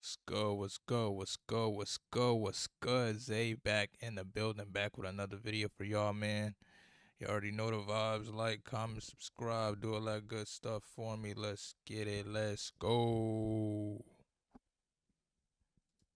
What's good? What's good? What's good? What's good? What's good? Zay back in the building, back with another video for y'all, man. You already know the vibes. Like, comment, subscribe, do all that good stuff for me. Let's get it. Let's go.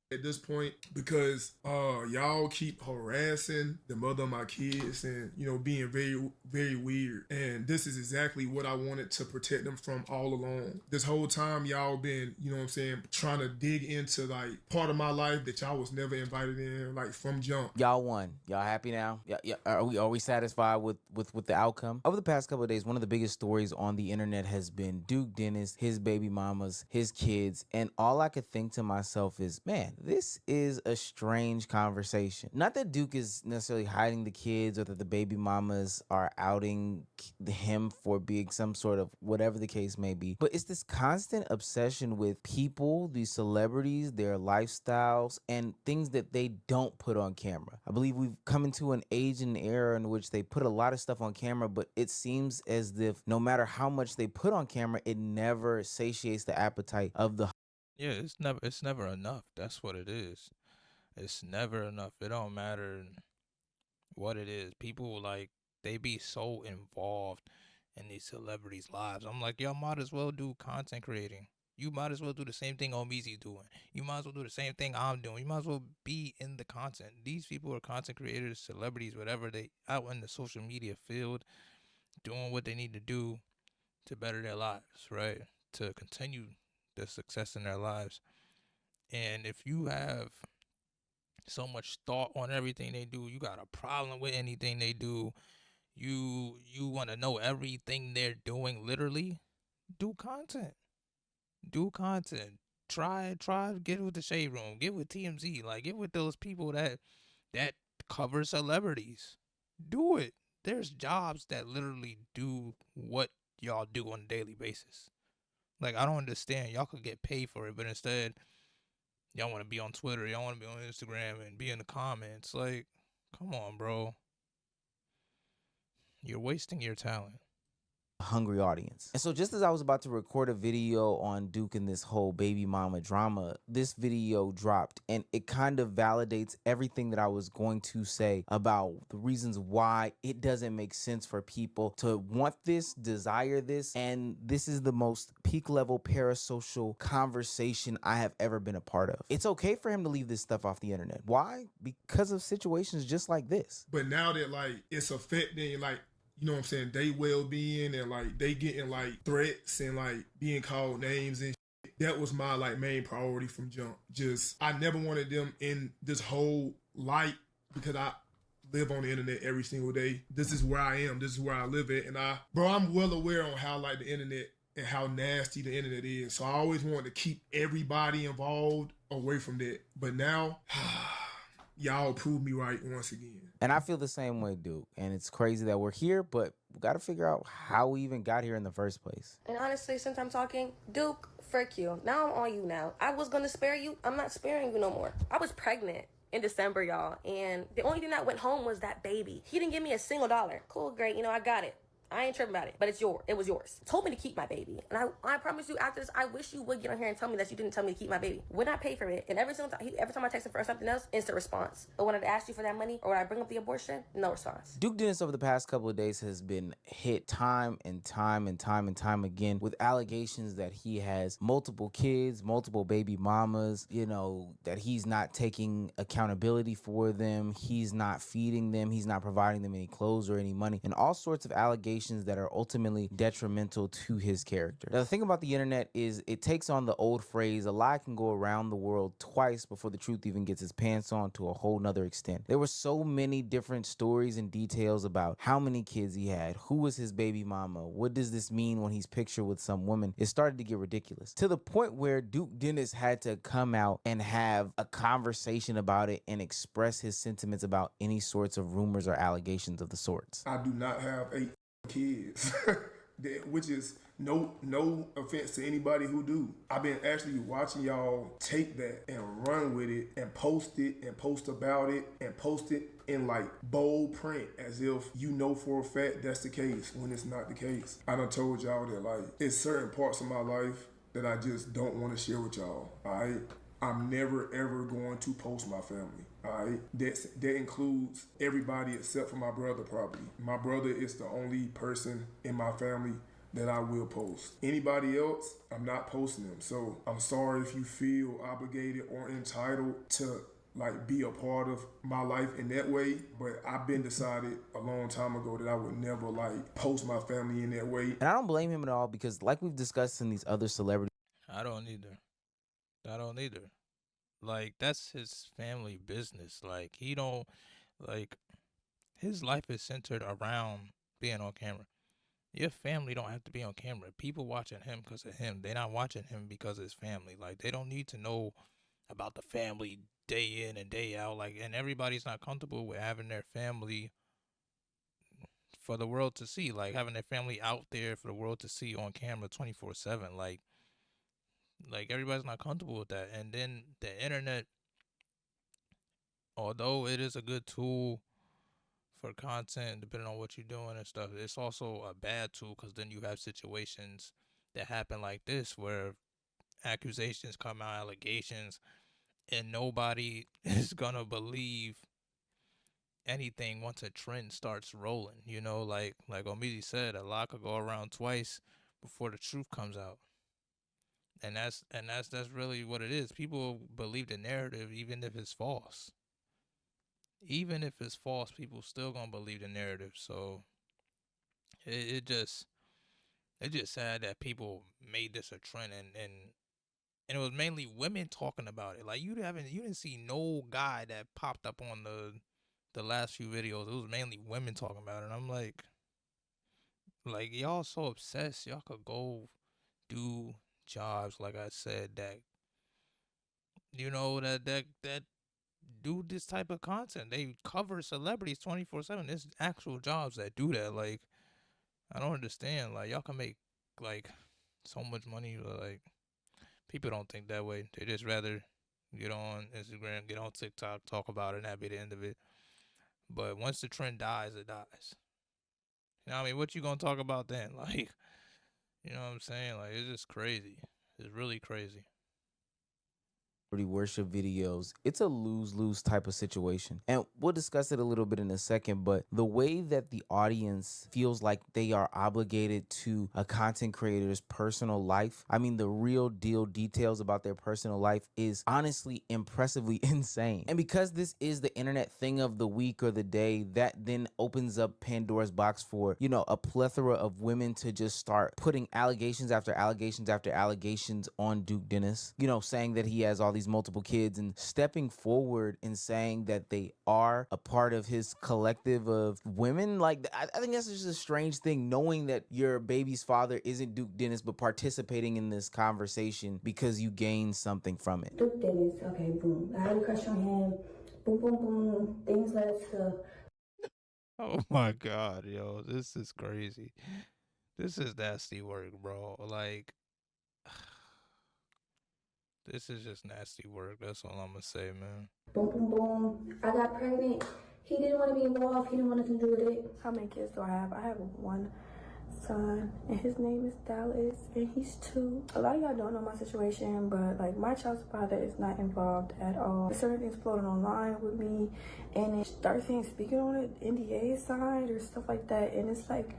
At this point because y'all keep harassing the mother of my kids and being very weird, and this is exactly what I wanted to protect them from all along. This whole time y'all been what I'm saying, trying to dig into like part of my life that y'all was never invited in, like from jump. Y'all won. Y'all happy now? Yeah, yeah. Are we satisfied with the outcome? Over the past couple of days, one of the biggest stories on the internet has been Duke Dennis, his baby mamas, his kids, and all I could think to myself is, man, this is a strange conversation. Not that Duke is necessarily hiding the kids or that the baby mamas are outing him for being some sort of whatever the case may be, but it's this constant obsession with people, these celebrities, their lifestyles, and things that they don't put on camera. I believe we've come into an age and era in which they put a lot of stuff on camera, but it seems as if no matter how much they put on camera, it never satiates the appetite of the Yeah, it's never enough. That's what it is. It's never enough. It don't matter what it is. People like they be so involved in these celebrities' lives. I'm like, y'all might as well do content creating. You might as well do the same thing Omizi's doing. You might as well do the same thing I'm doing. You might as well be in the content. These people are content creators, celebrities, whatever. They out in the social media field doing what they need to do to better their lives, right? To continue the success in their lives. And if you have so much thought on everything they do, you got a problem with anything they do, you want to know everything they're doing, literally, do content. Do content. Try get with the shade room, get with TMZ, like get with those people that cover celebrities. Do it. There's jobs that literally do what y'all do on a daily basis. Like, I don't understand, y'all could get paid for it, but instead y'all want to be on Twitter, y'all want to be on Instagram and be in the comments. Like, come on, bro. You're wasting your talent. hungry audience. And so just as I was about to record a video on Duke and this whole baby mama drama, this video dropped and it kind of validates everything that I was going to say about the reasons why it doesn't make sense for people to want this, desire this, and this is the most peak level parasocial conversation I have ever been a part of. It's okay for him to leave this stuff off the internet. Why? Because of situations just like this. But now that like it's affecting like what I'm saying, they well-being, and like they getting like threats and like being called names and shit. That was my like main priority from jump. Just I never wanted them in this whole light because I live on the internet every single day. This is where I am. This is where I live at. And I'm well aware on how like the internet and how nasty the internet is. So I always wanted to keep everybody involved away from that. But now y'all proved me right once again. And I feel the same way, Duke. And it's crazy that we're here, but we got to figure out how we even got here in the first place. And honestly, since I'm talking, Duke, frick you. Now I'm on you now. I was going to spare you. I'm not sparing you no more. I was pregnant in December, y'all. And the only thing that went home was that baby. He didn't give me a single dollar. Cool, great. I got it. I ain't tripping about it, but it's yours. It was yours. Told me to keep my baby. And I promise you after this, I wish you would get on here and tell me that you didn't tell me to keep my baby. When I pay for it, and every time I text him for something else, instant response. But when I ask you for that money or when I bring up the abortion, no response. Duke Dennis over the past couple of days has been hit time and time and time and time again with allegations that he has multiple kids, multiple baby mamas, that he's not taking accountability for them. He's not feeding them. He's not providing them any clothes or any money, and all sorts of allegations that are ultimately detrimental to his character. Now, the thing about the internet is it takes on the old phrase, a lie can go around the world twice before the truth even gets its pants on, to a whole nother extent. There were so many different stories and details about how many kids he had, who was his baby mama, what does this mean when he's pictured with some woman. It started to get ridiculous to the point where Duke Dennis had to come out and have a conversation about it and express his sentiments about any sorts of rumors or allegations of the sorts. I do not have 8 kids, which is no offense to anybody who do. I've been actually watching y'all take that and run with it and post it and post about it and post it in like bold print as if for a fact that's the case when it's not the case. I done told y'all that like it's certain parts of my life that I just don't want to share with y'all. Alright? I'm never ever going to post my family. Alright, that includes everybody except for my brother. Probably my brother is the only person in my family that I will post. Anybody else, I'm not posting them. So I'm sorry if you feel obligated or entitled to like be a part of my life in that way, but I've been decided a long time ago that I would never like post my family in that way. And I don't blame him at all because, like we've discussed in these other celebrity I don't either. I don't either. Like that's his family business. Like he don't like his life is centered around being on camera. Your family don't have to be on camera. People watching him because of him. They're not watching him because of his family. Like they don't need to know about the family day in and day out. Like and everybody's not comfortable with having their family for the world to see. Like having their family out there for the world to see on camera 24/7. Like everybody's not comfortable with that. And then the internet, although it is a good tool for content, depending on what you're doing and stuff, it's also a bad tool because then you have situations that happen like this where accusations come out, allegations, and nobody is gonna believe anything once a trend starts rolling. You know, like Omizi said, a lot could go around twice before the truth comes out. And that's really what it is. People believe the narrative even if it's false. Even if it's false, people still gonna believe the narrative. So it just it's just sad that people made this a trend and it was mainly women talking about it. Like you didn't see no guy that popped up on the last few videos. It was mainly women talking about it. And I'm like y'all so obsessed. Y'all could go do jobs like I said that that do this type of content. They cover celebrities 24/7. There's actual jobs that do that. Like I don't understand. Like y'all can make like so much money. But, like people don't think that way. They just rather get on Instagram, get on TikTok, talk about it, and that be the end of it. But once the trend dies, it dies. You know what I mean? What you gonna talk about then? Like, you know what I'm saying? Like, it's just crazy. It's really crazy. worship videos, it's a lose-lose type of situation. And we'll discuss it a little bit in a second, but the way that the audience feels like they are obligated to a content creator's personal life, I mean, the real deal details about their personal life is honestly impressively insane. And because this is the internet thing of the week or the day, that then opens up Pandora's box for, you know, a plethora of women to just start putting allegations after allegations after allegations on Duke Dennis, you know, saying that he has all these multiple kids and stepping forward and saying that they are a part of his collective of women. Like, I think that's just a strange thing, knowing that your baby's father isn't Duke Dennis, but participating in this conversation because you gain something from it. Duke Dennis, okay, boom. I had a crush on him. Boom, boom, boom. Things led to. Oh my god, yo, this is crazy. This is nasty work, bro. Like, this is just nasty work. That's all I'm gonna say, man. Boom, boom, boom. I got pregnant. He didn't want to be involved. He didn't want nothing to do with it. How many kids do I have? I have one son, and his name is Dallas, and he's 2. A lot of y'all don't know my situation, but like my child's father is not involved at all. Certain things floating online with me, and it starts saying speaking on it, NDA signed or stuff like that, and it's like,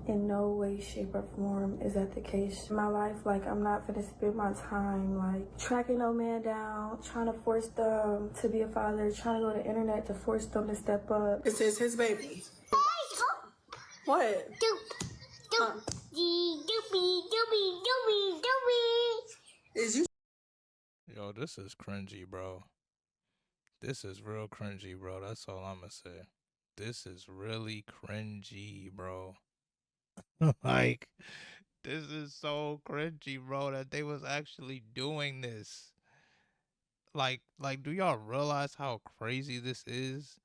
in no way, shape, or form is that the case. In my life, like, I'm not gonna spend my time, like, tracking no man down, trying to force them to be a father, trying to go to the internet to force them to step up. This is his baby. What? Is you? Yo, this is cringy, bro. This is real cringy, bro. That's all I'm gonna say. This is really cringy, bro. Like, this is so cringy, bro, that they was actually doing this. Like, do y'all realize how crazy this is?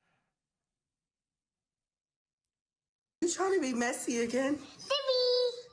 You trying to be messy again?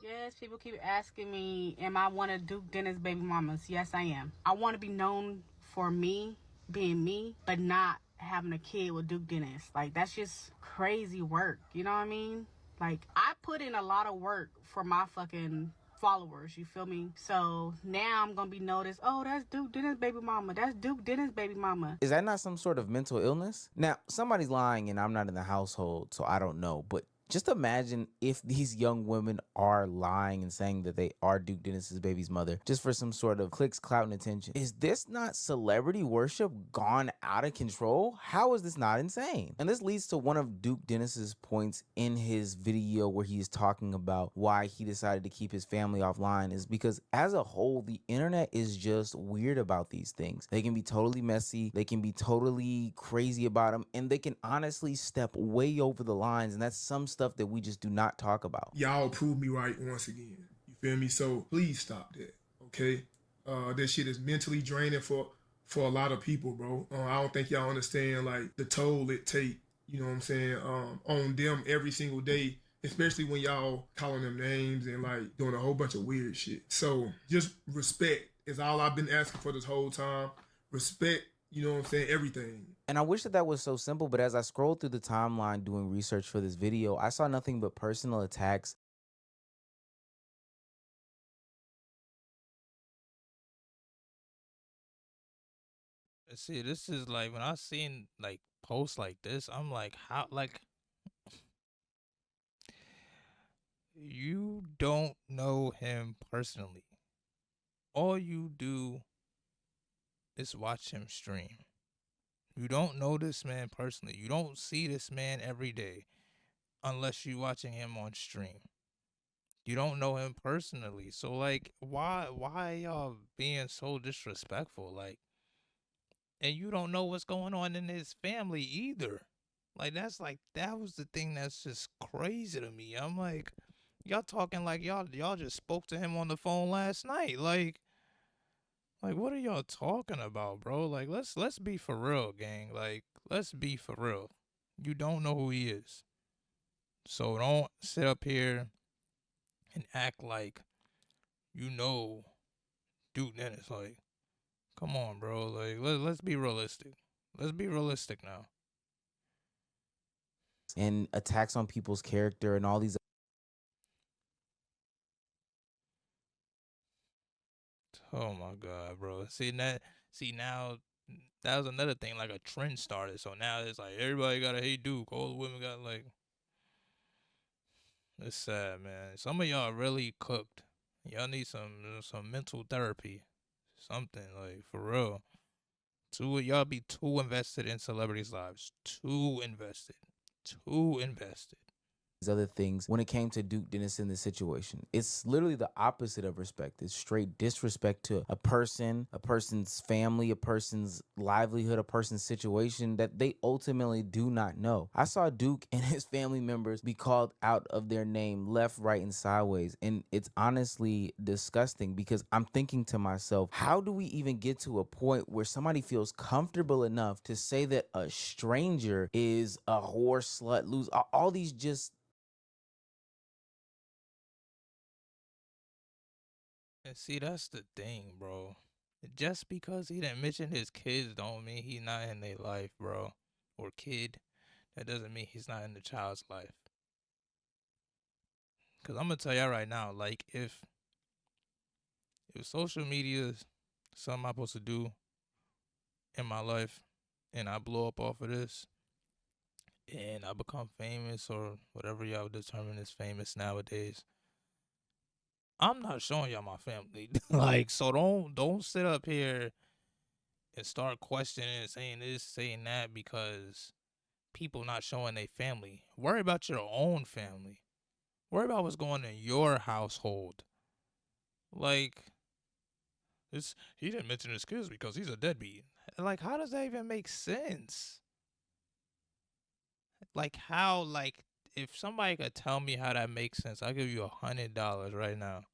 Yes, people keep asking me, am I one of Duke Dennis' baby mamas? Yes, I am. I want to be known for me, being me, but not having a kid with Duke Dennis. Like, that's just crazy work. You know what I mean? Like, I put in a lot of work for my fucking followers, you feel me? So now I'm gonna be noticed, oh, that's Duke Dennis' baby mama. That's Duke Dennis' baby mama. Is that not some sort of mental illness? Now, somebody's lying and I'm not in the household, so I don't know. But just imagine if these young women are lying and saying that they are Duke Dennis's baby's mother just for some sort of clicks, clout, and attention. Is this not celebrity worship gone out of control? How is this not insane? And this leads to one of Duke Dennis's points in his video where he is talking about why he decided to keep his family offline is because as a whole, the internet is just weird about these things. They can be totally messy. They can be totally crazy about them, and they can honestly step way over the lines. And that's some stuff that we just do not talk about. Y'all prove me right once again. You feel me? So please stop that, okay? That shit is mentally draining for a lot of people, bro. I don't think y'all understand like the toll it take. You know what I'm saying? On them every single day, especially when y'all calling them names and like doing a whole bunch of weird shit. So just respect is all I've been asking for this whole time. Respect, you know what I'm saying? Everything. And I wish that that was so simple, but as I scrolled through the timeline doing research for this video, I saw nothing but personal attacks. See, this is like when I seen like posts like this, I'm like, how, like, you don't know him personally. All you do is watch him stream. You don't know this man personally. You don't see this man every day unless you watching him on stream. You don't know him personally. So like why y'all being so disrespectful? Like, and you don't know what's going on in his family either. Like that was the thing that's just crazy to me. I'm like, y'all talking like y'all just spoke to him on the phone last night. Like what are y'all talking about, bro? Like let's be for real, gang. Like let's be for real. You don't know who he is. So don't sit up here and act like you know Duke Dennis. Like, come on, bro. Like let's be realistic. Let's be realistic now. And attacks on people's character and all these. Oh my god, bro. See now that was another thing, like a trend started. So now it's like everybody gotta hate Duke. All the women got like, it's sad, man. Some of y'all really cooked. Y'all need some mental therapy. Something like for real. Too y'all be too invested in celebrities' lives. Too invested. Too invested. Other things when it came to Duke Dennis in this situation. It's literally the opposite of respect. It's straight disrespect to a person, a person's family, a person's livelihood, a person's situation that they ultimately do not know. I saw Duke and his family members be called out of their name left, right, and sideways. And it's honestly disgusting because I'm thinking to myself, how do we even get to a point where somebody feels comfortable enough to say that a stranger is a whore, slut, loser, all these just. And see, that's the thing, bro. Just because he didn't mention his kids don't mean he's not in their life, bro. Or kid. That doesn't mean he's not in the child's life. Cause I'm gonna tell y'all right now, like if social media is something I'm supposed to do in my life and I blow up off of this and I become famous or whatever y'all determine is famous nowadays, I'm not showing y'all my family. Like, so don't sit up here and start questioning and saying this, saying that because people not showing their family. Worry about your own family. Worry about what's going on in your household. Like, he didn't mention his kids because he's a deadbeat. Like, how does that even make sense? Like, how, like, if somebody could tell me how that makes sense, I'll give you $100 right now.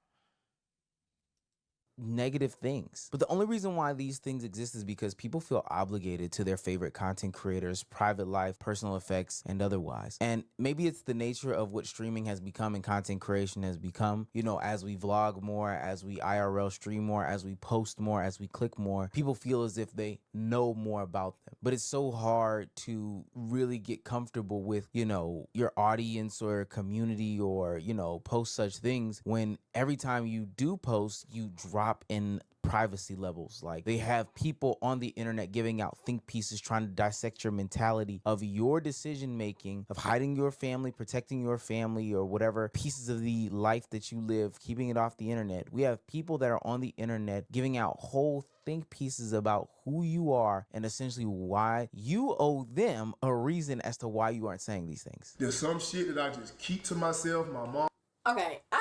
negative things. But the only reason why these things exist is because people feel obligated to their favorite content creators, private life, personal effects, and otherwise. And maybe it's the nature of what streaming has become and content creation has become. You know, as we vlog more, as we IRL stream more, as we post more, as we click more, people feel as if they know more about them. But it's so hard to really get comfortable with, you know, your audience or community or, you know, post such things when every time you do post, you drop in privacy levels. Like, they have people on the internet giving out think pieces, trying to dissect your mentality of your decision making, of hiding your family, protecting your family, or whatever pieces of the life that you live, keeping it off the internet. We have people that are on the internet giving out whole think pieces about who you are and essentially why you owe them a reason as to why you aren't saying these things. There's some shit that I just keep to myself. My mom. Okay, I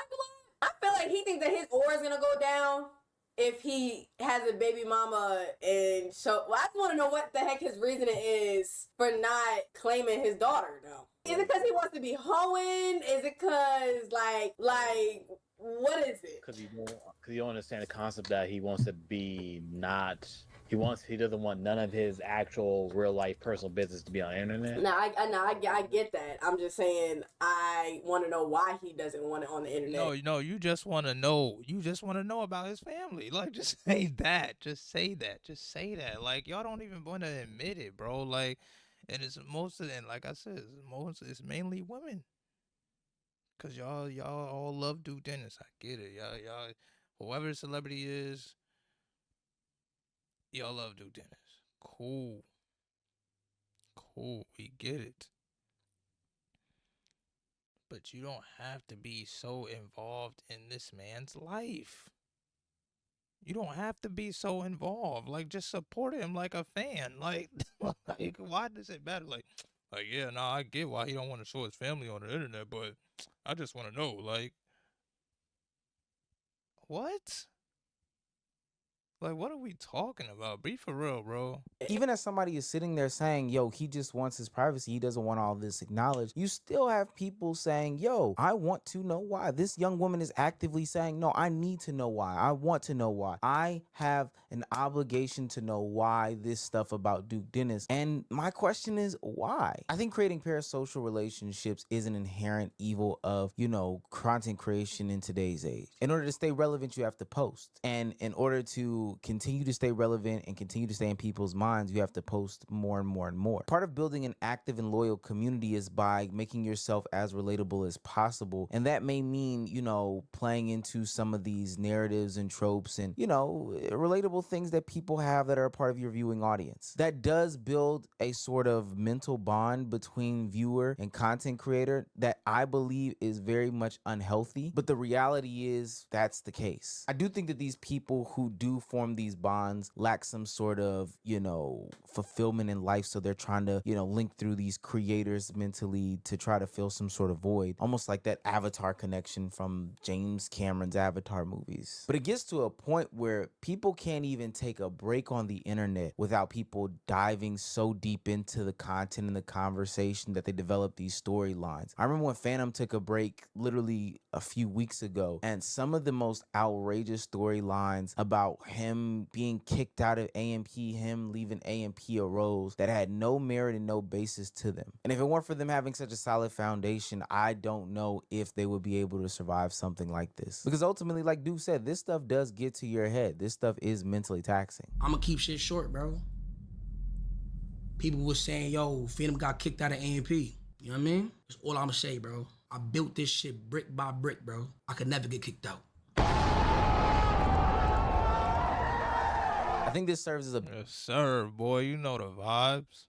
feel like he thinks that his aura is gonna go down if he has a baby mama. And so, well, I just want to know what the heck his reasoning is for not claiming his daughter, though. Is it because he wants to be hoeing? Is it because, like, what is it? Because you don't understand the concept that he wants to be not... He doesn't want none of his actual real life personal business to be on the internet. No, I get that. I'm just saying I want to know why he doesn't want it on the internet. No, you just want to know. You just want to know about his family. Like, just say that. Just say that. Just say that. Like, y'all don't even want to admit it, bro. Like, and it's most of, and like I said, it's mainly women. Cause y'all all love Duke Dennis. I get it. Y'all, whoever the celebrity is, y'all love Duke Dennis. Cool. We get it. But you don't have to be so involved in this man's life. You don't have to be so involved. Like, just support him like a fan. Like why does it matter? Like, yeah, nah, I get why he don't want to show his family on the internet, but I just want to know, like, what? Like, what are we talking about? Be for real, bro. Even as somebody is sitting there saying, yo, he just wants his privacy, he doesn't want all this acknowledged, you still have people saying, yo, I want to know why. This young woman is actively saying, no, I need to know why. I want to know why. I have an obligation to know why this stuff about Duke Dennis. And my question is, why? I think creating parasocial relationships is an inherent evil of, you know, content creation in today's age. In order to stay relevant, you have to post. And in order to continue to stay relevant and continue to stay in people's minds, you have to post more and more and more. Part of building an active and loyal community is by making yourself as relatable as possible. And that may mean, you know, playing into some of these narratives and tropes and, you know, relatable things that people have that are a part of your viewing audience. That does build a sort of mental bond between viewer and content creator that I believe is very much unhealthy. But the reality is that's the case. I do think that these people who do form these bonds lack some sort of, you know, fulfillment in life, so they're trying to, you know, link through these creators mentally to try to fill some sort of void, almost like that Avatar connection from James Cameron's Avatar movies. But it gets to a point where people can't even take a break on the internet without people diving so deep into the content and the conversation that they develop these storylines. I remember when Phantom took a break literally a few weeks ago, and some of the most outrageous storylines about him being kicked out of AMP, him leaving AMP arose that had no merit and no basis to them. And if it weren't for them having such a solid foundation, I don't know if they would be able to survive something like this. Because ultimately, like Duke said, this stuff does get to your head. This stuff is mentally taxing. I'm gonna keep shit short, bro. People was saying, yo, Phantom got kicked out of AMP. You know what I mean? That's all I'm gonna say, bro. I built this shit brick by brick, bro. I could never get kicked out. I think this serves as a Yes, sir, boy. You know the vibes.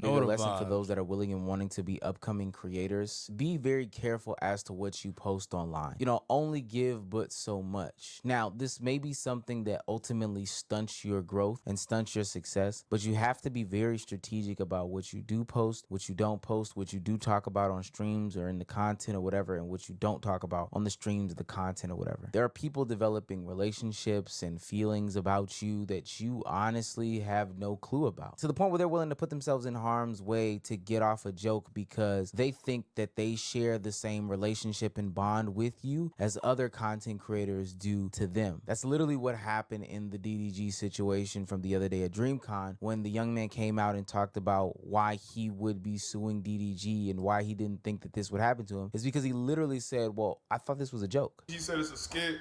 bigger lesson for those that are willing and wanting to be upcoming creators. Be very careful as to what you post online. You know, only give but so much. Now, this may be something that ultimately stunts your growth and stunts your success, but you have to be very strategic about what you do post, what you don't post, what you do talk about on streams or in the content or whatever, and what you don't talk about on the streams, the content or whatever. There are people developing relationships and feelings about you that you honestly have no clue about, to the point where they're willing to put themselves in harm's harm's way to get off a joke because they think that they share the same relationship and bond with you as other content creators do to them. That's literally what happened in the DDG situation from the other day at DreamCon when the young man came out and talked about why he would be suing DDG and why he didn't think that this would happen to him. It's because he literally said, well, I thought this was a joke. He said it's a skit.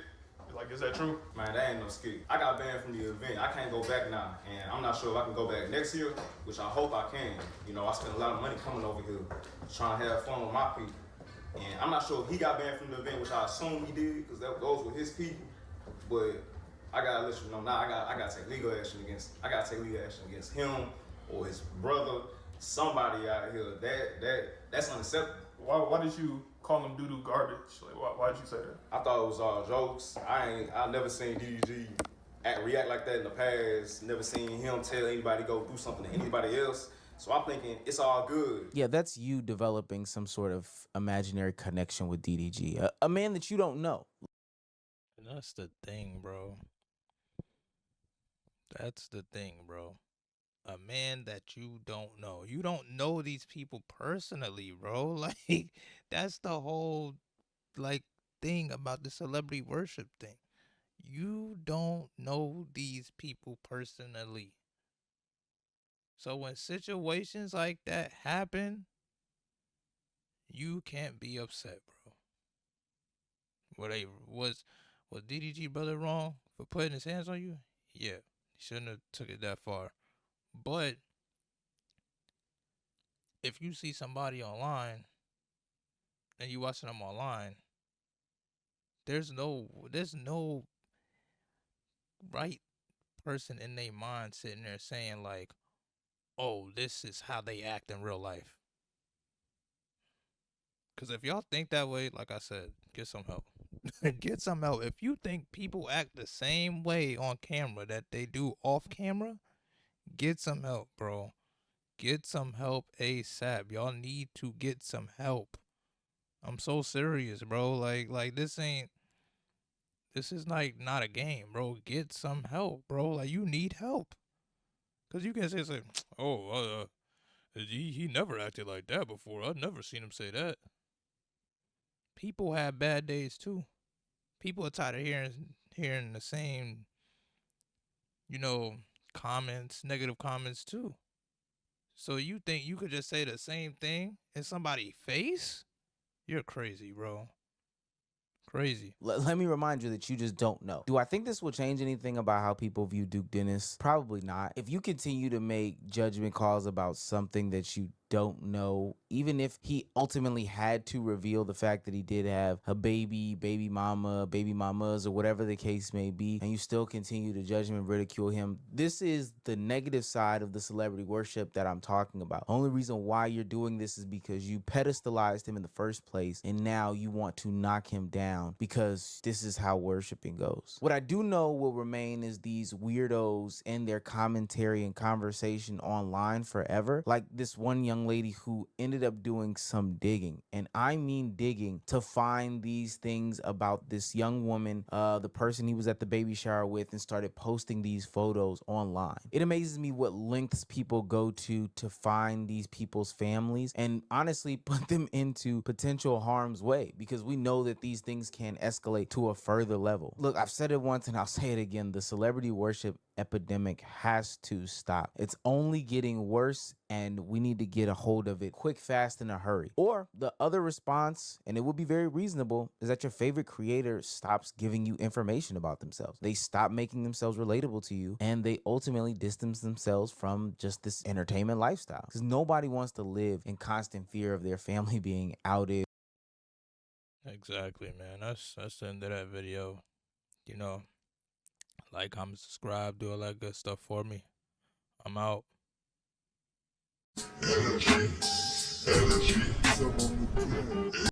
Like, is that true? Man, that ain't no skit. I got banned from the event. I can't go back now, and I'm not sure if I can go back next year, which I hope I can. You know, I spent a lot of money coming over here trying to have fun with my people. And I'm not sure if he got banned from the event, which I assume he did, because those were his people. But I gotta let you know now. I gotta take legal action against him or his brother, somebody out here. That's unacceptable. Why did you call him doo-doo garbage? Like, why did you say that? I thought it was all jokes. I never seen DDG react like that in the past. Never seen him tell anybody go do something to anybody else. So I'm thinking it's all good. Yeah, that's you developing some sort of imaginary connection with DDG, a man that you don't know. And that's the thing, bro. That's the thing, bro. A man that you don't know. You don't know these people personally, bro. Like, that's the whole, like, thing about the celebrity worship thing. You don't know these people personally. So when situations like that happen, you can't be upset, bro. Was DDG brother wrong for putting his hands on you? Yeah, he shouldn't have took it that far. But if you see somebody online and you watching them online, there's no right person in their mind sitting there saying like, oh, this is how they act in real life. Because if y'all think that way, like I said, get some help. Get some help. If you think people act the same way on camera that they do off camera, get some help, bro. Get some help ASAP. Y'all need to get some help. I'm so serious, bro. Like this is like not a game, bro. Get some help, bro. Like you need help. Cause you can say, oh, he never acted like that before. I've never seen him say that. People have bad days too. People are tired of hearing the same, comments, negative comments too. So you think you could just say the same thing in somebody's face? You're crazy, bro. Crazy. Let me remind you that you just don't know. Do I think this will change anything about how people view Duke Dennis? Probably not. If you continue to make judgment calls about something that you don't know, even if he ultimately had to reveal the fact that he did have a baby mama, baby mamas, or whatever the case may be, and you still continue to judge him and ridicule him, this is the negative side of the celebrity worship that I'm talking about. Only reason why you're doing this is because you pedestalized him in the first place, and now you want to knock him down because this is how worshiping goes. What I do know will remain is these weirdos and their commentary and conversation online forever. Like this one young lady who ended up doing some digging, and I mean digging, to find these things about this young woman, the person he was at the baby shower with, and started posting these photos online. It amazes me what lengths people go to find these people's families and honestly put them into potential harm's way, because we know that these things can escalate to a further level. Look, I've said it once and I'll say it again. The celebrity worship epidemic has to stop. It's only getting worse, and we need to get a hold of it quick, fast, in a hurry. Or the other response, and it would be very reasonable, is that your favorite creator stops giving you information about themselves. They stop making themselves relatable to you, and they ultimately distance themselves from just this entertainment lifestyle. Because nobody wants to live in constant fear of their family being outed. Exactly, man. That's the end of that video. Like, comment, subscribe, do all that good stuff for me. I'm out. Energy.